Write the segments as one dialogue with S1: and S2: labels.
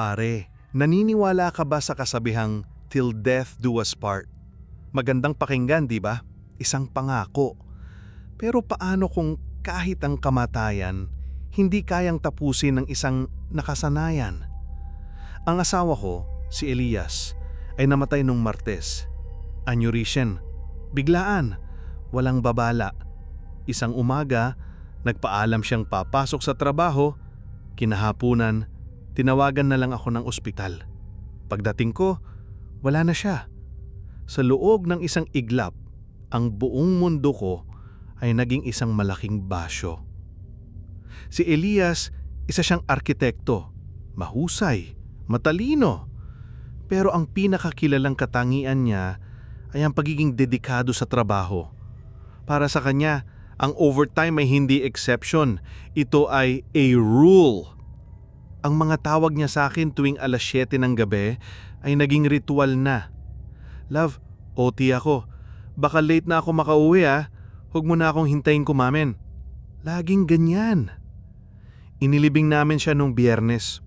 S1: Pare, naniniwala ka ba sa kasabihang till death do us part? Magandang pakinggan, di ba? Isang pangako. Pero paano kung kahit ang kamatayan, hindi kayang tapusin ng isang nakasanayan? Ang asawa ko, si Elias, ay namatay nung Martes. Aneurysm. Biglaan. Walang babala. Isang umaga, nagpaalam siyang papasok sa trabaho. Kinahapunan, tinawagan na lang ako ng ospital. Pagdating ko, wala na siya. Sa loob ng isang iglap, ang buong mundo ko ay naging isang malaking basyo. Si Elias, isa siyang arkitekto, mahusay, matalino. Pero ang pinakakilalang katangian niya ay ang pagiging dedikado sa trabaho. Para sa kanya, ang overtime ay hindi exception. Ito ay a rule. Ang mga tawag niya sa akin tuwing 7:00 ng gabi ay naging ritual na. Love, OT ako. Baka late na ako makauwi ah. Huwag mo na akong hintayin kumamin. Laging ganyan. Inilibing namin siya nung Biyernes.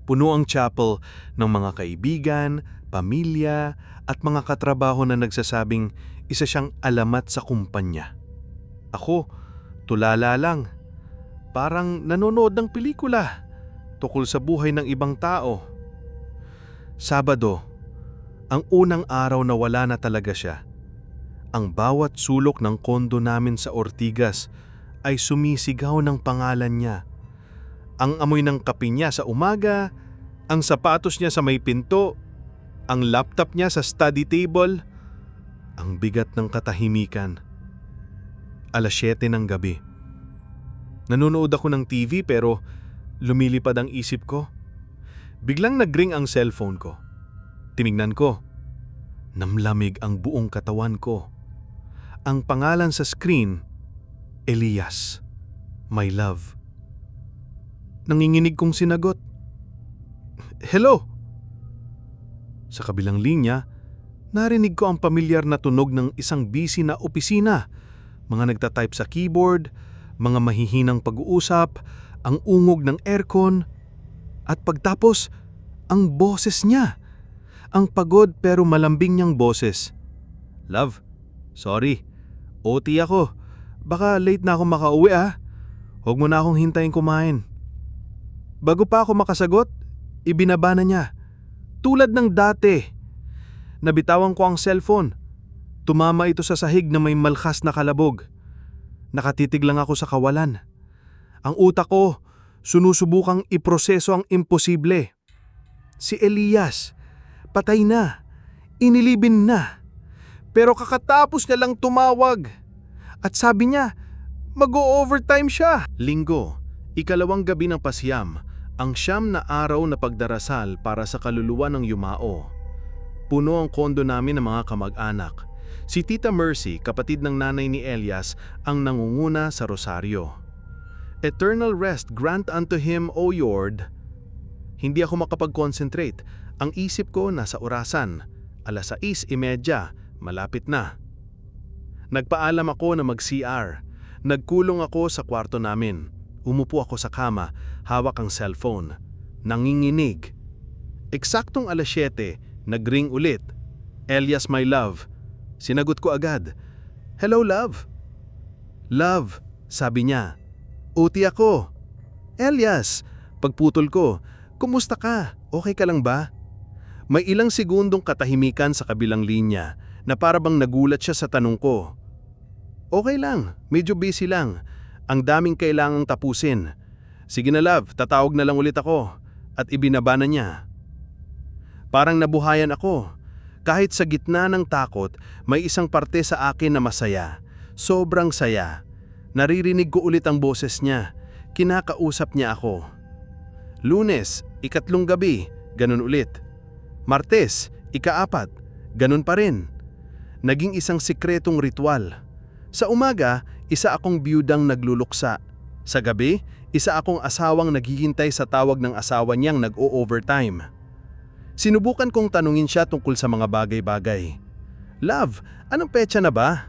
S1: Puno ang chapel ng mga kaibigan, pamilya at mga katrabaho na nagsasabing isa siyang alamat sa kumpanya. Ako, tulala lang. Parang nanonood ng pelikula tukol sa buhay ng ibang tao. Sabado, ang unang araw na wala na talaga siya. Ang bawat sulok ng kondo namin sa Ortigas ay sumisigaw ng pangalan niya. Ang amoy ng kape niya sa umaga, ang sapatos niya sa may pinto, ang laptop niya sa study table, ang bigat ng katahimikan. 7:00 ng gabi. Nanonood ako ng TV pero lumilipad ang isip ko. Biglang nag-ring ang cellphone ko. Tinignan ko. Namlamig ang buong katawan ko. Ang pangalan sa screen, Elias, my love. Nanginginig kong sinagot. Hello? Sa kabilang linya, narinig ko ang pamilyar na tunog ng isang busy na opisina. Mga nagtatype sa keyboard, mga mahihinang pag-uusap, ang ungog ng aircon, at pagtapos, ang boses niya. Ang pagod pero malambing niyang boses. Love, sorry, OT ako. Baka late na ako makauwi ah. Huwag mo na akong hintayin kumain. Bago pa ako makasagot, ibinaba na niya. Tulad ng dati. Nabitawan ko ang cellphone. Tumama ito sa sahig na may malkas na kalabog. Nakatitig lang ako sa kawalan. Ang utak ko, sunusubukang iproseso ang imposible. Si Elias, patay na. Inilibin na. Pero kakatapos niya lang tumawag. At sabi niya, mag-o-overtime siya. Linggo, ikalawang gabi ng pasiyam, ang 9 na araw na pagdarasal para sa kaluluwa ng yumao. Puno ang kondo namin ng mga kamag-anak. Si Tita Mercy, kapatid ng nanay ni Elias, ang nangunguna sa rosaryo. Eternal rest grant unto him, O Lord. Hindi ako makapag-concentrate. Ang isip ko nasa orasan. 6:30, malapit na. Nagpaalam ako na mag-CR. Nagkulong ako sa kwarto namin. Umupo ako sa kama, hawak ang cellphone. Nanginginig. Eksaktong 7:00, nag-ring ulit. Elias, my love. Sinagot ko agad. Hello, love. Love, sabi niya. OT ako. Elias, pagputol ko. Kumusta ka? Okay ka lang ba? May ilang segundong katahimikan sa kabilang linya na parabang nagulat siya sa tanong ko. Okay lang, medyo busy lang. Ang daming kailangang tapusin. Sige na love, tatawag na lang ulit ako. At ibinaba na niya. Parang nabuhayan ako. Kahit sa gitna ng takot, may isang parte sa akin na masaya. Sobrang saya. Naririnig ko ulit ang boses niya. Kinakausap niya ako. Lunes, 3 gabi, ganun ulit. Martes, 4, ganun pa rin. Naging isang sikretong ritual. Sa umaga, isa akong biyudang nagluluksa. Sa gabi, isa akong asawang naghihintay sa tawag ng asawa niyang nag-o-overtime. Sinubukan kong tanungin siya tungkol sa mga bagay-bagay. Love, anong petsa na ba?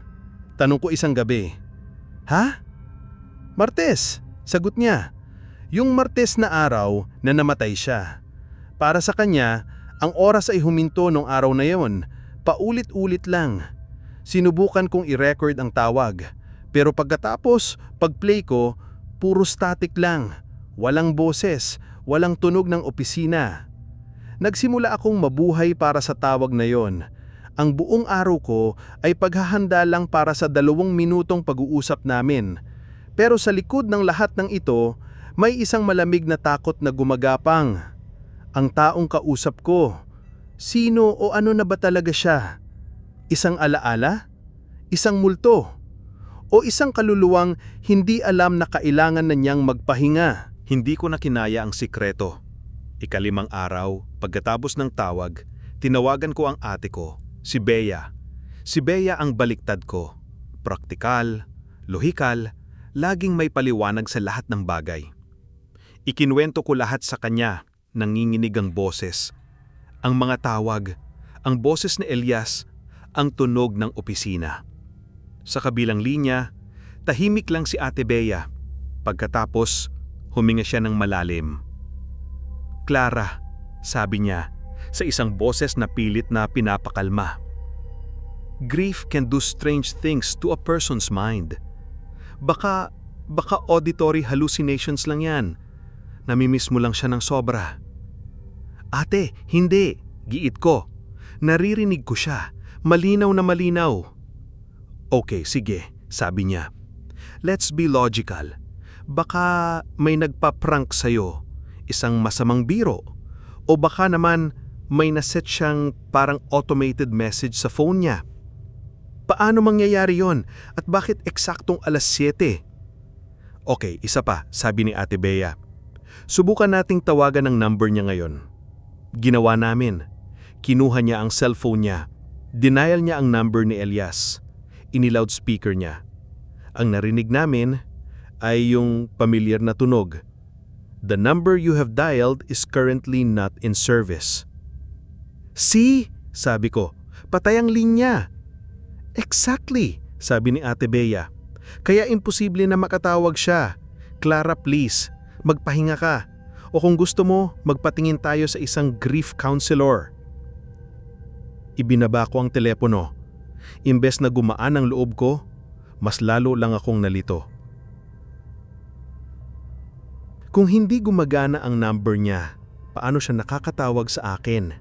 S1: Tanong ko isang gabi. Ha? Martes, sagot niya. Yung Martes na araw na namatay siya. Para sa kanya, ang oras ay huminto nung araw na yon. Paulit-ulit lang. Sinubukan kong i-record ang tawag. Pero pagkatapos, pag-play ko, puro static lang. Walang boses, walang tunog ng opisina. Nagsimula akong mabuhay para sa tawag na yon. Ang buong araw ko ay paghahanda lang para sa 2 minutong pag-uusap namin. Pero sa likod ng lahat ng ito, may isang malamig na takot na gumagapang. Ang taong kausap ko. Sino o ano na ba talaga siya? Isang alaala? Isang multo? O isang kaluluwang hindi alam na kailangan na niyang magpahinga? Hindi ko na kinaya ang sikreto. 5 araw, pagkatapos ng tawag, tinawagan ko ang ate ko, si Bea. Si Bea ang baliktad ko. Praktikal, lohikal, laging may paliwanag sa lahat ng bagay. Ikinuwento ko lahat sa kanya, nanginginig ang boses. Ang mga tawag, ang boses ni Elias, ang tunog ng opisina. Sa kabilang linya, tahimik lang si Ate Bea. Pagkatapos, huminga siya ng malalim. Clara, sabi niya, sa isang boses na pilit na pinapakalma. Grief can do strange things to a person's mind. Baka auditory hallucinations lang yan. Namimiss mo lang siya ng sobra. Ate, hindi. Giit ko. Naririnig ko siya. Malinaw na malinaw. Okay, sige, sabi niya. Let's be logical. Baka may nagpa-prank sa'yo. Isang masamang biro. O baka naman may naset siyang parang automated message sa phone niya. Paano mangyayari yon? At bakit eksaktong 7:00? Okay, isa pa, sabi ni Ate Bea. Subukan nating tawagan ang number niya ngayon. Ginawa namin. Kinuha niya ang cellphone niya. Denial niya ang number ni Elias. Ini-loudspeaker niya. Ang narinig namin ay yung pamilyar na tunog. The number you have dialed is currently not in service. See? Sabi ko. Patay ang linya. Exactly, sabi ni Ate Bea. Kaya imposible na makatawag siya. Clara, please, magpahinga ka. O kung gusto mo, magpatingin tayo sa isang grief counselor. Ibinaba ko ang telepono. Imbes na gumaan ang loob ko, mas lalo lang akong nalito. Kung hindi gumagana ang number niya, paano siya nakakatawag sa akin?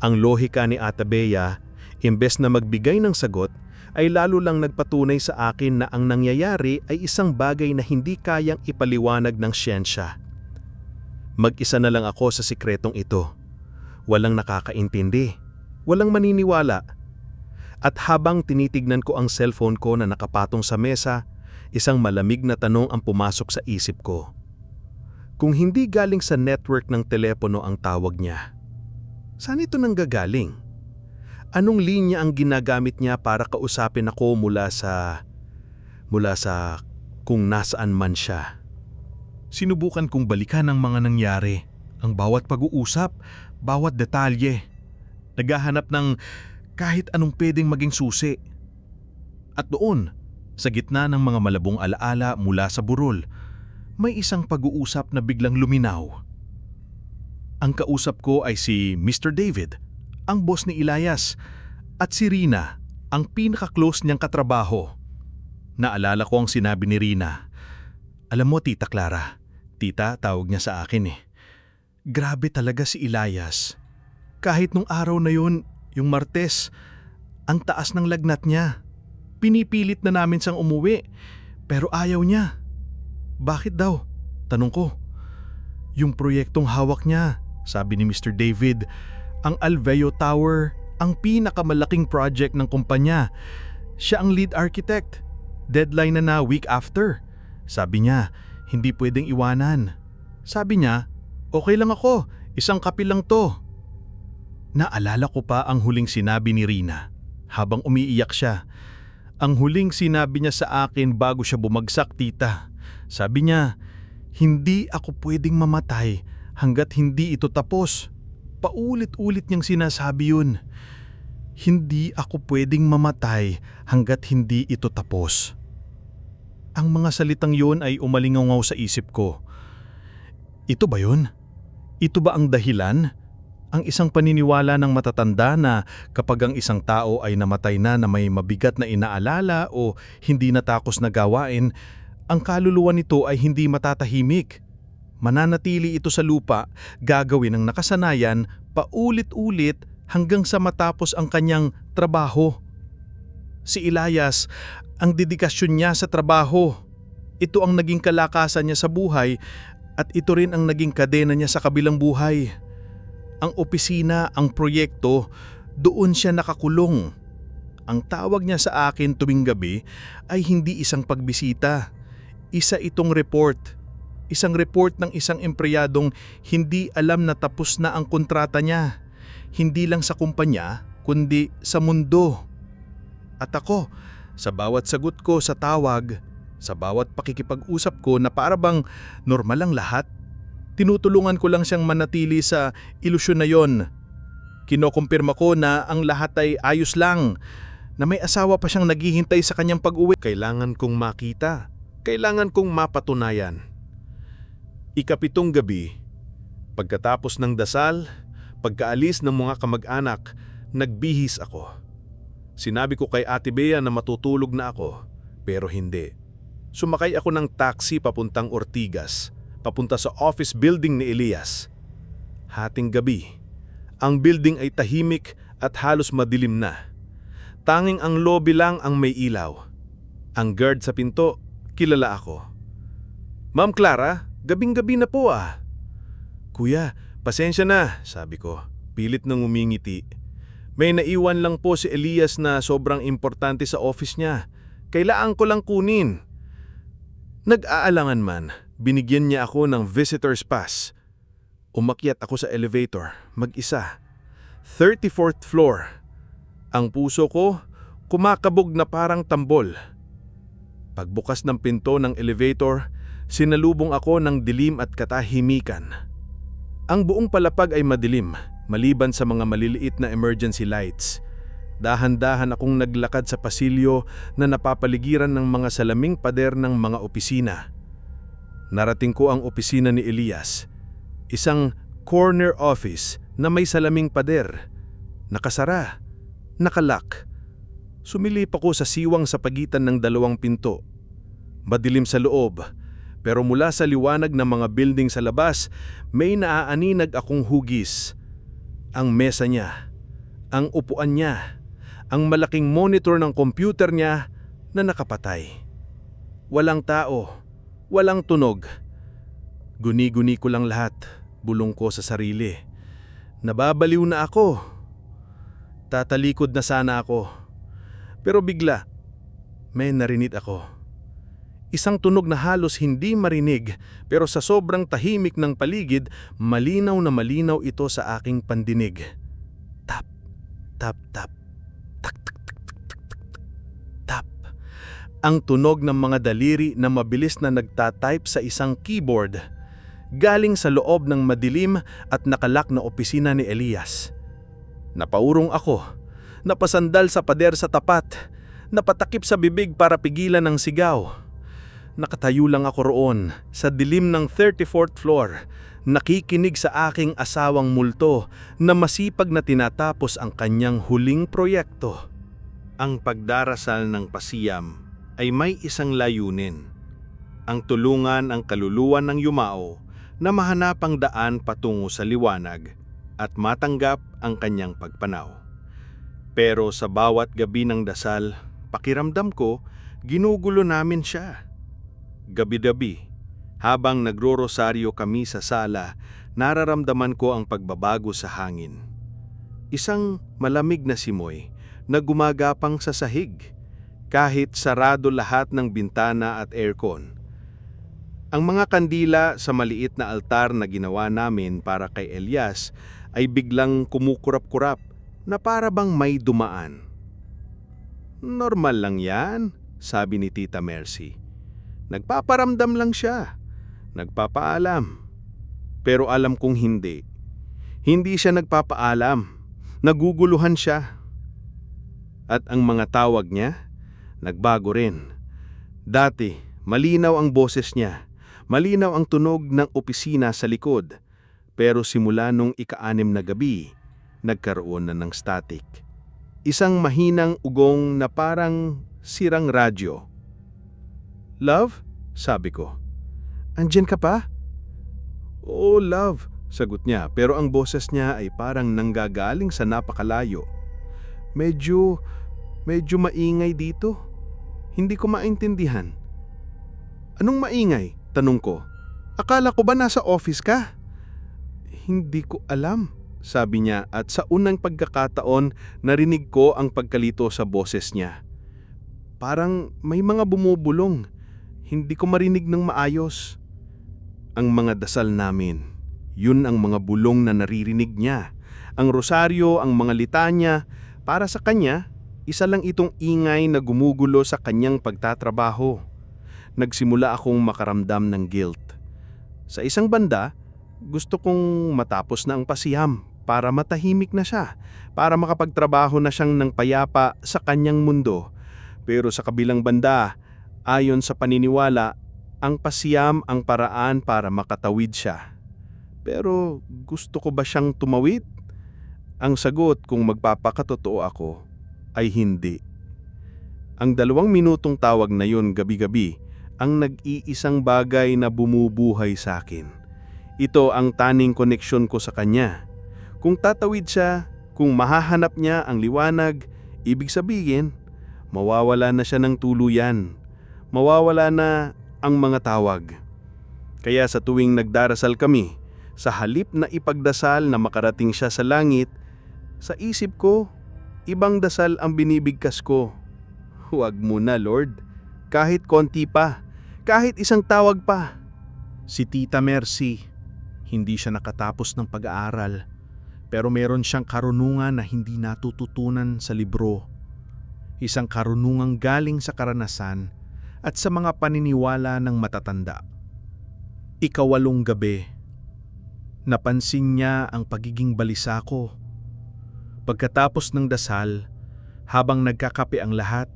S1: Ang lohika ni Ate Bea, imbes na magbigay ng sagot, ay lalo lang nagpatunay sa akin na ang nangyayari ay isang bagay na hindi kayang ipaliwanag ng siyensya. Mag-isa na lang ako sa sikretong ito. Walang nakakaintindi, walang maniniwala. At habang tinitignan ko ang cellphone ko na nakapatong sa mesa, isang malamig na tanong ang pumasok sa isip ko. Kung hindi galing sa network ng telepono ang tawag niya, saan ito nanggagaling? Anong linya ang ginagamit niya para kausapin ako mula sa kung nasaan man siya? Sinubukan kong balikan ang mga nangyari, ang bawat pag-uusap, bawat detalye. Naghahanap ng kahit anong pwedeng maging susi. At doon, sa gitna ng mga malabong alaala mula sa burol, may isang pag-uusap na biglang luminaw. Ang kausap ko ay si Mr. David, ang boss ni Elias, at si Rina, ang pinaka-close niyang katrabaho. Naalala ko ang sinabi ni Rina. Alam mo, Tita Clara, Tita tawag niya sa akin eh. Grabe talaga si Elias. Kahit nung araw na yun, yung Martes, ang taas ng lagnat niya. Pinipilit na namin siyang umuwi, pero ayaw niya. Bakit daw? Tanong ko. Yung proyektong hawak niya, sabi ni Mr. David, ang Alveo Tower, ang pinakamalaking project ng kumpanya. Siya ang lead architect. Deadline na week after. Sabi niya, hindi pwedeng iwanan. Sabi niya, okay lang ako, isang kape lang to. Naalala ko pa ang huling sinabi ni Rina habang umiiyak siya. Ang huling sinabi niya sa akin bago siya bumagsak, Tita. Sabi niya, hindi ako pwedeng mamatay hanggat hindi ito tapos. Paulit-ulit niyang sinasabi yun. Hindi ako pwedeng mamatay hanggat hindi ito tapos. Ang mga salitang yun ay umalingaw sa isip ko. Ito ba yun? Ito ba ang dahilan? Ang isang paniniwala ng matatanda na kapag ang isang tao ay namatay na may mabigat na inaalala o hindi natapos na gawain, ang kaluluwa nito ay hindi matatahimik. Mananatili ito sa lupa, gagawin ng nakasanayan, paulit-ulit hanggang sa matapos ang kanyang trabaho. Si Elias, ang dedikasyon niya sa trabaho. Ito ang naging kalakasan niya sa buhay at ito rin ang naging kadena niya sa kabilang buhay. Ang opisina, ang proyekto, doon siya nakakulong. Ang tawag niya sa akin tuwing gabi ay hindi isang pagbisita. Isa itong report. Isang report ng isang empleyadong hindi alam na tapos na ang kontrata niya. Hindi lang sa kumpanya, kundi sa mundo. At ako, sa bawat sagot ko sa tawag, sa bawat pakikipag-usap ko na para bang normal lang lahat, tinutulungan ko lang siyang manatili sa ilusyon na yon. Kinokumpirma ko na ang lahat ay ayos lang, na may asawa pa siyang naghihintay sa kanyang pag-uwi. Kailangan kong makita, kailangan kong mapatunayan. Ikapitong gabi, pagkatapos ng dasal, pagkaalis ng mga kamag-anak, nagbihis ako. Sinabi ko kay Ate Bea na matutulog na ako, pero hindi. Sumakay ako ng taxi papuntang Ortigas, papunta sa office building ni Elias. Hating gabi, ang building ay tahimik at halos madilim na. Tanging ang lobby lang ang may ilaw. Ang guard sa pinto, kilala ako. "Ma'am Clara, gabing-gabi na po ah." "Kuya, pasensya na," sabi ko, pilit nang umingiti. "May naiwan lang po si Elias na sobrang importante sa office niya. Kailangan ko lang kunin." Nag-aalangan man, binigyan niya ako ng visitor's pass. Umakyat ako sa elevator, mag-isa. 34th floor. Ang puso ko, kumakabog na parang tambol. Pagbukas ng pinto ng elevator, sinalubong ako ng dilim at katahimikan. Ang buong palapag ay madilim, maliban sa mga maliliit na emergency lights. Dahan-dahan akong naglakad sa pasilyo na napapaligiran ng mga salaming pader ng mga opisina. Narating ko ang opisina ni Elias. Isang corner office na may salaming pader. Nakasara, nakalock. Sumilip ako sa siwang sa pagitan ng dalawang pinto. Madilim sa loob, pero mula sa liwanag ng mga building sa labas, may naaaninag akong hugis. Ang mesa niya, ang upuan niya, ang malaking monitor ng computer niya na nakapatay. Walang tao, walang tunog. Guni-guni ko lang lahat, bulong ko sa sarili. Nababaliw na ako. Tatalikod na sana ako. Pero bigla, may narinig ako. Isang tunog na halos hindi marinig, pero sa sobrang tahimik ng paligid, malinaw na malinaw ito sa aking pandinig. Tap, tap, tap. Tak, tak, tak, tak, tak, tak, tak, tap. Ang tunog ng mga daliri na mabilis na nagtatype sa isang keyboard, galing sa loob ng madilim at nakalak na opisina ni Elias. Napaurong ako, napasandal sa pader sa tapat, napatakip sa bibig para pigilan ng sigaw. Nakatayo lang ako roon, sa dilim ng 34th floor, nakikinig sa aking asawang multo na masipag na tinatapos ang kanyang huling proyekto. Ang pagdarasal ng pasiyam ay may isang layunin. Ang tulungan ang kaluluwa ng yumao na mahanap ang daan patungo sa liwanag at matanggap ang kanyang pagpanaw. Pero sa bawat gabi ng dasal, pakiramdam ko, ginugulo namin siya. Gabi-gabi, habang nagro-rosaryo kami sa sala, nararamdaman ko ang pagbabago sa hangin. Isang malamig na simoy na gumagapang sa sahig, kahit sarado lahat ng bintana at aircon. Ang mga kandila sa maliit na altar na ginawa namin para kay Elias ay biglang kumukurap-kurap na para bang may dumaan. "Normal lang yan," sabi ni Tita Mercy. "Nagpaparamdam lang siya. Nagpapaalam." Pero alam kong hindi. Hindi siya nagpapaalam. Naguguluhan siya. At ang mga tawag niya, nagbago rin. Dati, malinaw ang boses niya. Malinaw ang tunog ng opisina sa likod. Pero simula nung ika-6 na gabi, nagkaroon na ng static. Isang mahinang ugong na parang sirang radyo. "Love?" sabi ko. "Andyan ka pa?" "Oo, love," sagot niya, pero ang boses niya ay parang nanggagaling sa napakalayo. Medyo maingay dito. Hindi ko maintindihan." "Anong maingay?" tanong ko. "Akala ko ba nasa office ka?" "Hindi ko alam," sabi niya, at sa unang pagkakataon narinig ko ang pagkalito sa boses niya. Parang may mga bumubulong. Hindi ko marinig ng maayos. Ang mga dasal namin, yun ang mga bulong na naririnig niya. Ang rosaryo, ang mga litanya, para sa kanya, isa lang itong ingay na gumugulo sa kanyang pagtatrabaho. Nagsimula akong makaramdam ng guilt. Sa isang banda, gusto kong matapos na ang pasiyam para matahimik na siya, para makapagtrabaho na siyang ng payapa sa kanyang mundo. Pero sa kabilang banda, ayon sa paniniwala, ang pasiyam ang paraan para makatawid siya. Pero gusto ko ba siyang tumawid? Ang sagot, kung magpapakatotoo ako, ay hindi. Ang 2 minutong tawag na yun gabi-gabi ang nag-iisang bagay na bumubuhay sa akin. Ito ang taning koneksyon ko sa kanya. Kung tatawid siya, kung mahahanap niya ang liwanag, ibig sabihin, mawawala na siya ng tuluyan. Mawawala na ang mga tawag. Kaya sa tuwing nagdarasal kami, sa halip na ipagdasal na makarating siya sa langit, sa isip ko, ibang dasal ang binibigkas ko. "Huwag mo na, Lord. Kahit konti pa. Kahit isang tawag pa." Si Tita Mercy, hindi siya nakatapos ng pag-aaral, pero meron siyang karunungan na hindi natututunan sa libro. Isang karunungang galing sa karanasan at sa mga paniniwala ng matatanda. 8 gabi, napansin niya ang pagiging balisa ko. Pagkatapos ng dasal, habang nagkakape ang lahat,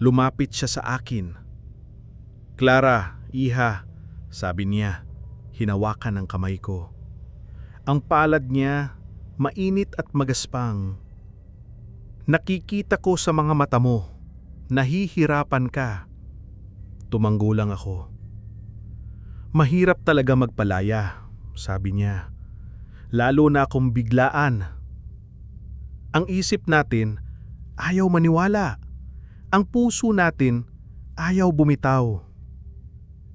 S1: lumapit siya sa akin. "Clara, iha," sabi niya, hinawakan ang kamay ko. Ang palad niya, mainit at magaspang. "Nakikita ko sa mga mata mo, nahihirapan ka." Tumanggo lang ako. "Mahirap talaga magpalaya," sabi niya. "Lalo na kung biglaan. Ang isip natin, ayaw maniwala. Ang puso natin, ayaw bumitaw."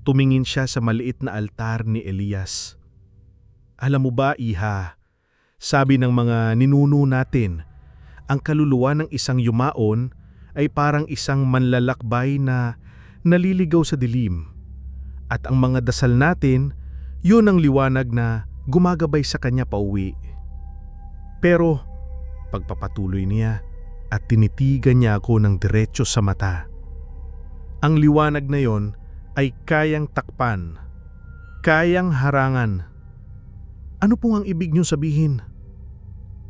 S1: Tumingin siya sa maliit na altar ni Elias. "Alam mo ba, iha, sabi ng mga ninuno natin, ang kaluluwa ng isang yumaon ay parang isang manlalakbay na naliligaw sa dilim. At ang mga dasal natin, yun ang liwanag na gumagabay sa kanya pauwi." Pero, pagpapatuloy niya at tinitigan niya ako ng diretso sa mata, ang liwanag na yon ay kayang takpan, kayang harangan. "Ano pong ang ibig niyong sabihin?"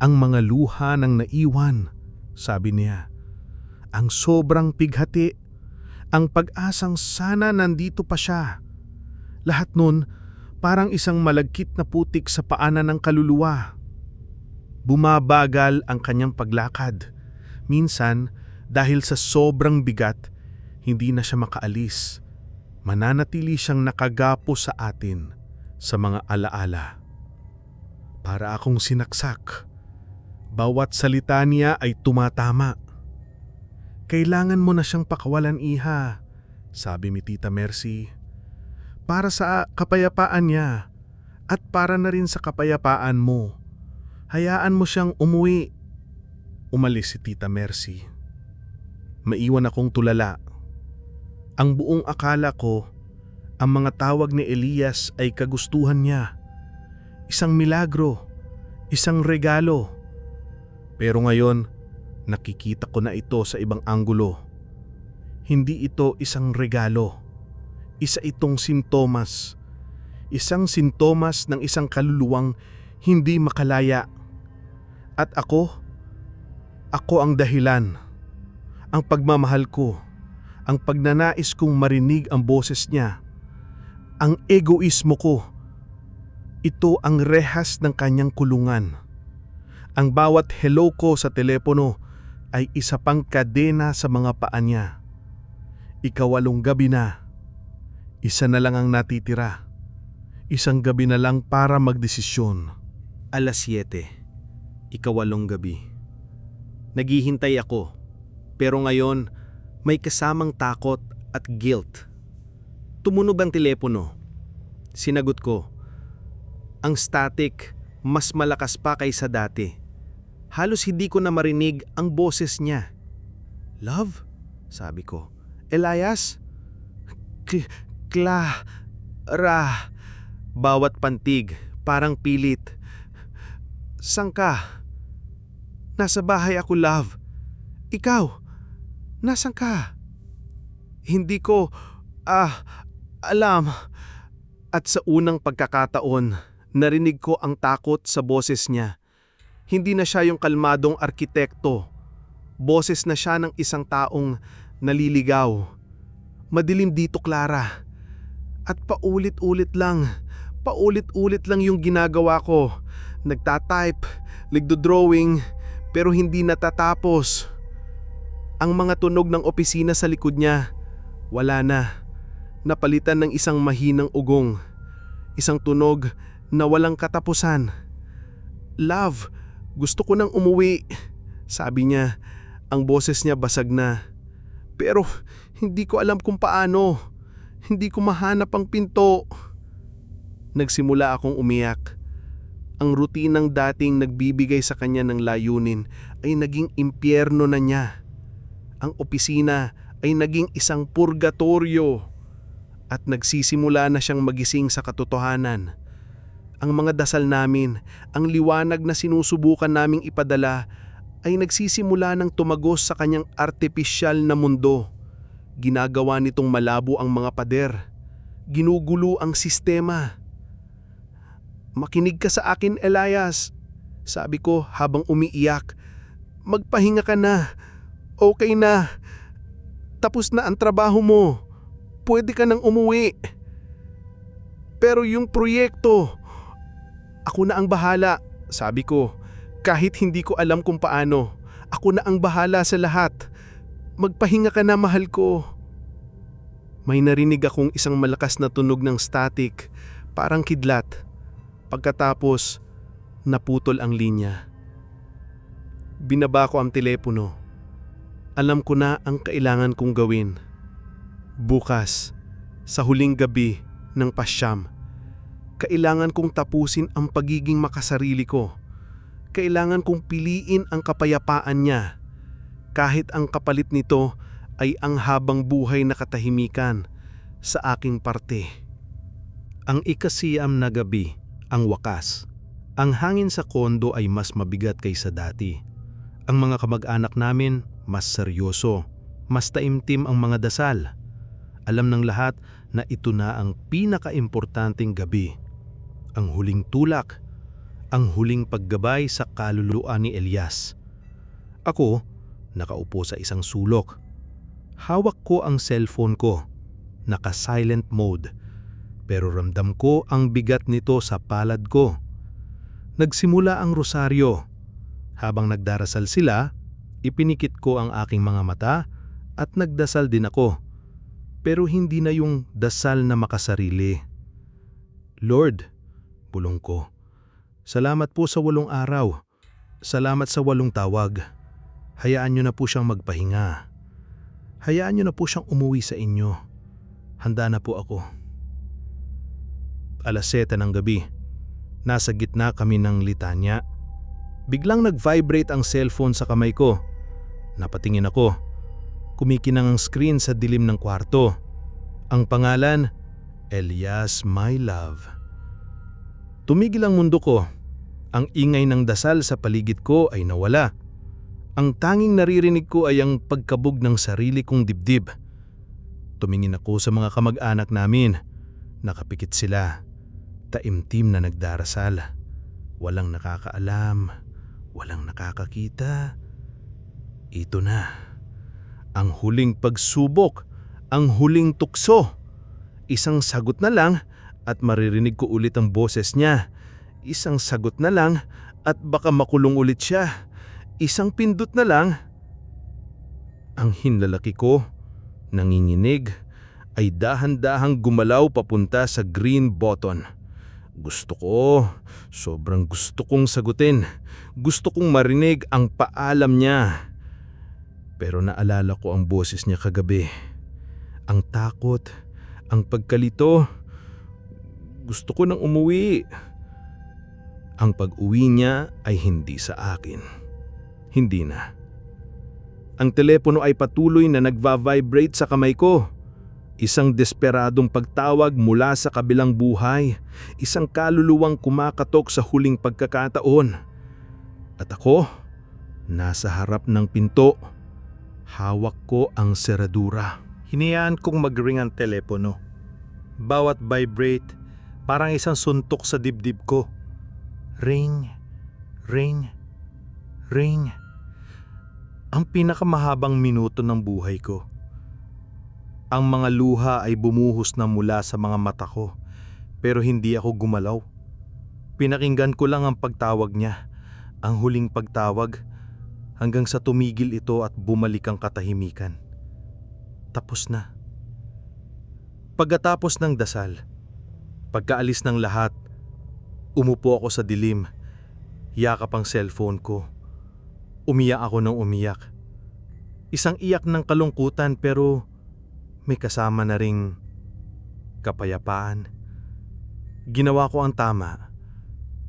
S1: "Ang mga luha ng naiwan," sabi niya. "Ang sobrang pighati, ang pag-asang sana nandito pa siya. Lahat nun parang isang malagkit na putik sa paanan ng kaluluwa." Bumabagal ang kanyang paglakad. Minsan, dahil sa sobrang bigat, hindi na siya makaalis. Mananatili siyang nakagapo sa atin, sa mga alaala. Para akong sinaksak. Bawat salita niya ay tumatama. "Kailangan mo na siyang pakawalan, iha," sabi ni Tita Mercy. "Para sa kapayapaan niya, at para na rin sa kapayapaan mo. Hayaan mo siyang umuwi." Umalis si Tita Mercy. Maiwan akong tulala. Ang buong akala ko, ang mga tawag ni Elias ay kagustuhan niya. Isang milagro, isang regalo. Pero ngayon, nakikita ko na ito sa ibang anggulo. Hindi ito isang regalo. Isa itong sintomas. Isang sintomas ng isang kaluluwang hindi makalaya. At ako ang dahilan. Ang pagmamahal ko, ang pagnanais kong marinig ang boses niya, ang egoismo ko, Ito ang rehas ng kanyang kulungan. Ang bawat hello ko sa telepono ay isa pang kadena sa mga paa niya. Ikawalong gabi na. Isa na lang ang natitira. Isang gabi na lang para magdesisyon. 7:00. Ikawalong gabi. Naghihintay ako. Pero ngayon, may kasamang takot at guilt. Tumunog ang telepono. Sinagot ko. Ang static mas malakas pa kaysa dati. Halos hindi ko na marinig ang boses niya. Love? Sabi ko. Elias? Clara. Bawat pantig, parang pilit. San ka? Nasa bahay ako, love. Ikaw? Nasaan ka? Hindi ko, alam. At sa unang pagkakataon, narinig ko ang takot sa boses niya. Hindi na siya yung kalmadong arkitekto. Boses na siya ng isang taong naliligaw. Madilim dito, Clara. At paulit-ulit lang yung ginagawa ko. Nagtatype, nagdo-drawing, pero hindi natatapos. Ang mga tunog ng opisina sa likod niya, wala na. Napalitan ng isang mahinang ugong. Isang tunog na walang katapusan. Love, gusto ko nang umuwi. Sabi niya, ang boses niya basag na. Pero hindi ko alam kung paano. Hindi ko mahanap ang pinto. Nagsimula akong umiyak. Ang rutinang dating nagbibigay sa kanya ng layunin ay naging impyerno na niya. Ang opisina ay naging isang purgatorio. At nagsisimula na siyang magising sa katotohanan. Ang mga dasal namin, ang liwanag na sinusubukan naming ipadala ay nagsisimula ng tumagos sa kanyang artipisyal na mundo. Ginagawa nitong malabo ang mga pader. Ginugulo ang sistema. Makinig ka sa akin, Elias. Sabi ko habang umiiyak. Magpahinga ka na. Okay na. Tapos na ang trabaho mo. Pwede ka nang umuwi. Pero yung proyekto, ako na ang bahala, sabi ko. Kahit hindi ko alam kung paano, ako na ang bahala sa lahat. Magpahinga ka na, mahal ko. May narinig akong isang malakas na tunog ng static, parang kidlat. Pagkatapos, naputol ang linya. Binaba ko ang telepono. Alam ko na ang kailangan kong gawin. Bukas, sa huling gabi ng pasyam, kailangan kong tapusin ang pagiging makasarili ko. Kailangan kong piliin ang kapayapaan niya, kahit ang kapalit nito ay ang habang buhay na katahimikan sa aking parte. Ang ikasiyam na gabi, ang wakas. Ang hangin sa kondo ay mas mabigat kaysa dati. Ang mga kamag-anak namin mas seryoso, mas taimtim ang mga dasal. Alam ng lahat na ito na ang pinakaimportanteng gabi. Ang huling tulak, ang huling paggabay sa kaluluwa ni Elias. Ako, nakaupo sa isang sulok. Hawak ko ang cellphone ko, naka-silent mode. Pero ramdam ko ang bigat nito sa palad ko. Nagsimula ang rosaryo. Habang nagdarasal sila, ipinikit ko ang aking mga mata at nagdasal din ako. Pero hindi na yung dasal na makasarili. Lord, bulong ko, salamat po sa 8 araw. Salamat sa 8 tawag. Hayaan niyo na po siyang magpahinga. Hayaan niyo na po siyang umuwi sa inyo. Handa na po ako. 7:00 ng gabi. Nasa gitna kami ng litanya. Biglang nag-vibrate ang cellphone sa kamay ko. Napatingin ako. Kumikinang ang screen sa dilim ng kwarto. Ang pangalan, Elias, my love. Tumigil ang mundo ko. Ang ingay ng dasal sa paligid ko ay nawala. Ang tanging naririnig ko ay ang pagkabog ng sarili kong dibdib. Tumingin ako sa mga kamag-anak namin. Nakapikit sila. Taimtim na nagdarasal. Walang nakakaalam. Walang nakakakita. Ito na. Ang huling pagsubok, ang huling tukso. Isang sagot na lang at maririnig ko ulit ang boses niya. Isang sagot na lang at baka makulong ulit siya. Isang pindot na lang. Ang hinlalaki ko, nanginginig, ay dahan-dahang gumalaw papunta sa green button. Sobrang gusto kong sagutin. Gusto kong marinig ang paalam niya. Pero naalala ko ang boses niya kagabi. Ang takot, ang pagkalito. Gusto ko nang umuwi. Ang pag-uwi niya ay hindi sa akin. Hindi na. Ang telepono ay patuloy na nagva-vibrate sa kamay ko. Isang desperadong pagtawag mula sa kabilang buhay. Isang kaluluwang kumakatok sa huling pagkakataon. At ako, nasa harap ng pinto. Hawak ko ang seradura.
S2: Hinayaan kong mag-ring ang telepono. Bawat vibrate, parang isang suntok sa dibdib ko. Ring, ring, ring. Ang pinakamahabang minuto ng buhay ko. Ang mga luha ay bumuhos na mula sa mga mata ko, pero hindi ako gumalaw. Pinakinggan ko lang ang pagtawag niya, ang huling pagtawag, hanggang sa tumigil ito at bumalik ang katahimikan. Tapos na. Pagkatapos ng dasal, pagkaalis ng lahat, umupo ako sa dilim, yakap ang cellphone ko. Umiyak ako ng umiyak. Isang iyak ng kalungkutan pero may kasama na ring kapayapaan. Ginawa ko ang tama.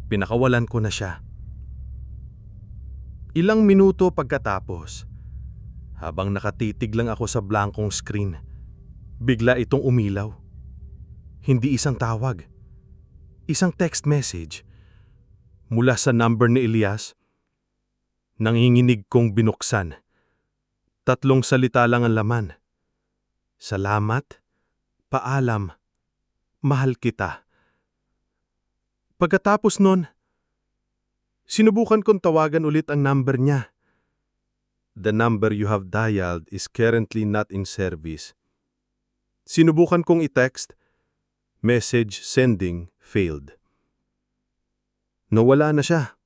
S2: Pinakawalan ko na siya. Ilang minuto pagkatapos, habang nakatitig lang ako sa blankong screen, bigla itong umilaw. Hindi isang tawag. Isang text message. Mula sa number ni Elias. Nanginginig kong binuksan. 3 salita lang ang laman. Salamat, paalam, mahal kita. Pagkatapos nun, sinubukan kong tawagan ulit ang number niya. The number you have dialed is currently not in service. Sinubukan kong i-text, message sending failed. Nawala na siya.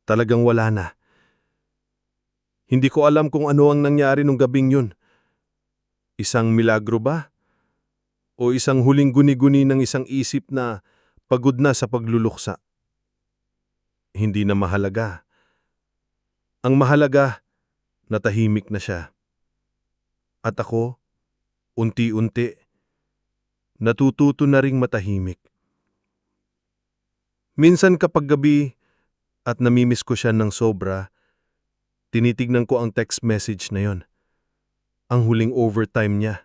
S2: Talagang wala na. Hindi ko alam kung ano ang nangyari nung gabing yun. Isang milagro ba? O isang huling guni-guni ng isang isip na pagod na sa pagluluksa? Hindi na mahalaga. Ang mahalaga, natahimik na siya. At ako, unti-unti, natututo na ring matahimik. Minsan kapag gabi at namimiss ko siya ng sobra, tinitignan ko ang text message na yon. Ang huling overtime niya.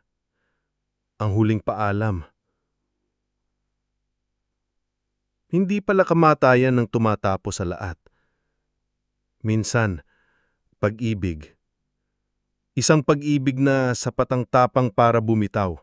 S2: Ang huling paalam. Hindi pala kamatayan ang tumatapos sa lahat. Minsan, pag-ibig. Isang pag-ibig na sapat ang tapang para bumitaw.